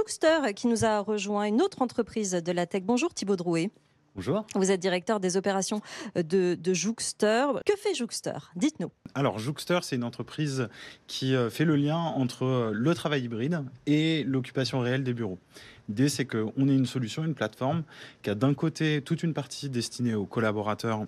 Jouxter qui nous a rejoint, une autre entreprise de la tech. Bonjour Thibaut Drouet. Bonjour. Vous êtes directeur des opérations de Jouxter. Que fait Jouxter? Dites-nous. Alors, Jouxter, c'est une entreprise qui fait le lien entre le travail hybride et l'occupation réelle des bureaux. L'idée, c'est qu'on ait une solution, une plateforme qui a d'un côté toute une partie destinée aux collaborateurs,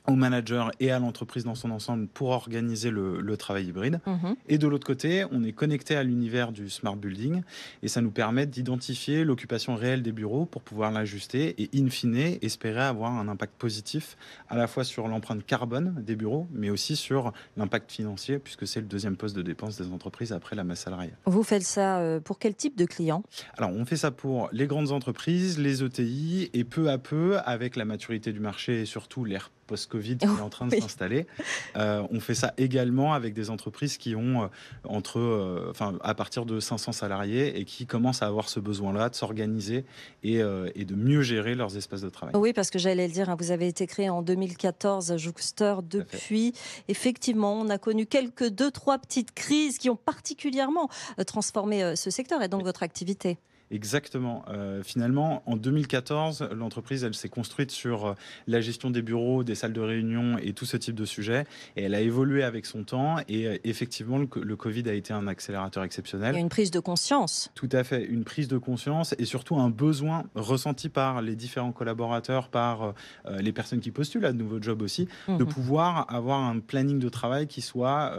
aux managers et à l'entreprise dans son ensemble pour organiser le travail hybride. Et de l'autre côté, on est connecté à l'univers du smart building et ça nous permet d'identifier l'occupation réelle des bureaux pour pouvoir l'ajuster et in fine espérer avoir un impact positif à la fois sur l'empreinte carbone des bureaux mais aussi sur l'impact financier puisque c'est le deuxième poste de dépense des entreprises après la masse salariale. Vous faites ça pour quel type de clients? Alors on fait ça pour les grandes entreprises, les ETI et peu à peu avec la maturité du marché et surtout l'ère post-Covid qui est en train de s'installer. On fait ça également avec des entreprises qui ont à partir de 500 salariés et qui commencent à avoir ce besoin-là de s'organiser et de mieux gérer leurs espaces de travail. Oui, parce que j'allais le dire, vous avez été créé en 2014, Jouxter. Depuis, effectivement, on a connu quelques 2-3 petites crises qui ont particulièrement transformé ce secteur et donc votre activité. Exactement. Finalement, en 2014, l'entreprise, elle s'est construite sur la gestion des bureaux, des salles de réunion et tout ce type de sujets. Et elle a évolué avec son temps. Et effectivement, le Covid a été un accélérateur exceptionnel. Il y a une prise de conscience. Tout à fait, une prise de conscience et surtout un besoin ressenti par les différents collaborateurs, par les personnes qui postulent à de nouveaux jobs aussi, de pouvoir avoir un planning de travail qui soit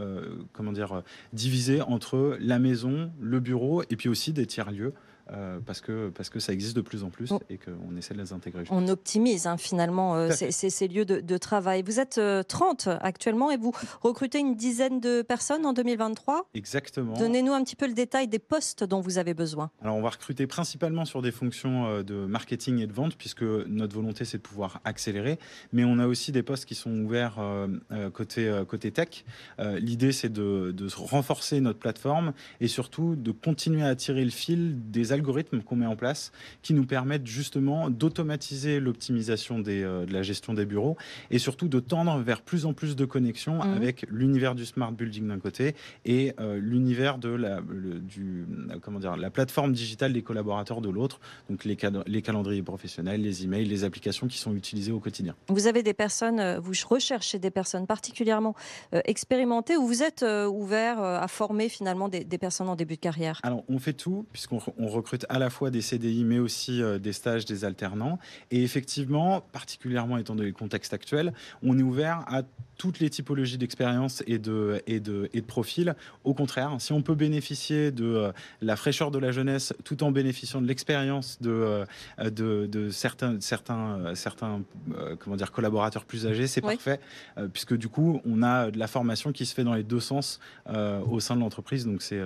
divisé entre la maison, le bureau et puis aussi des tiers-lieux. Parce que ça existe de plus en plus et qu'on essaie de les intégrer. On optimise finalement ces lieux de travail. Vous êtes 30 actuellement et vous recrutez une dizaine de personnes en 2023. Exactement. Donnez-nous un petit peu le détail des postes dont vous avez besoin. Alors on va recruter principalement sur des fonctions de marketing et de vente puisque notre volonté c'est de pouvoir accélérer. Mais on a aussi des postes qui sont ouverts côté tech. L'idée c'est de renforcer notre plateforme et surtout de continuer à tirer le fil des algorithmes qu'on met en place qui nous permettent justement d'automatiser l'optimisation de la gestion des bureaux et surtout de tendre vers plus en plus de connexions avec l'univers du smart building d'un côté et l'univers de la plateforme digitale des collaborateurs de l'autre, donc les calendriers professionnels, les emails, les applications qui sont utilisées au quotidien. Vous avez des personnes, vous recherchez des personnes particulièrement expérimentées ou vous êtes ouvert à former finalement des personnes en début de carrière? Alors on fait tout puisqu'on recrute à la fois des CDI mais aussi des stages, des alternants. Et effectivement, particulièrement étant donné le contexte actuel, on est ouvert à toutes les typologies d'expérience et de profils. Au contraire, si on peut bénéficier de la fraîcheur de la jeunesse tout en bénéficiant de l'expérience de certains collaborateurs plus âgés, c'est parfait, puisque du coup, on a de la formation qui se fait dans les deux sens au sein de l'entreprise. Donc, c'est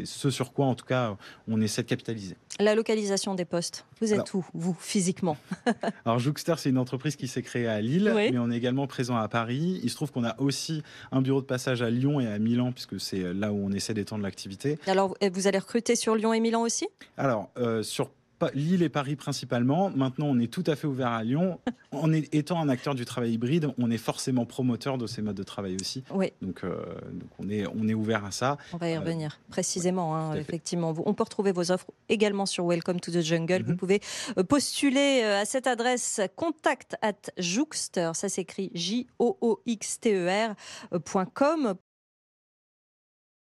ce sur quoi, en tout cas, on essaie de capitaliser. La localisation des postes, vous êtes où, vous, physiquement? Alors, Jouxter, c'est une entreprise qui s'est créée à Lille, mais on est également présent à Paris. Il se trouve qu'on a aussi un bureau de passage à Lyon et à Milan, puisque c'est là où on essaie d'étendre l'activité. Alors, vous allez recruter sur Lyon et Milan aussi? Alors, sur Lille et Paris principalement. Maintenant, on est tout à fait ouvert à Lyon. Étant un acteur du travail hybride, on est forcément promoteur de ces modes de travail aussi. Oui. Donc on est ouvert à ça. On va y revenir précisément, effectivement. On peut retrouver vos offres également sur Welcome to the Jungle. Vous pouvez postuler à cette adresse contact@jouxter, ça s'écrit JOOXTER.com.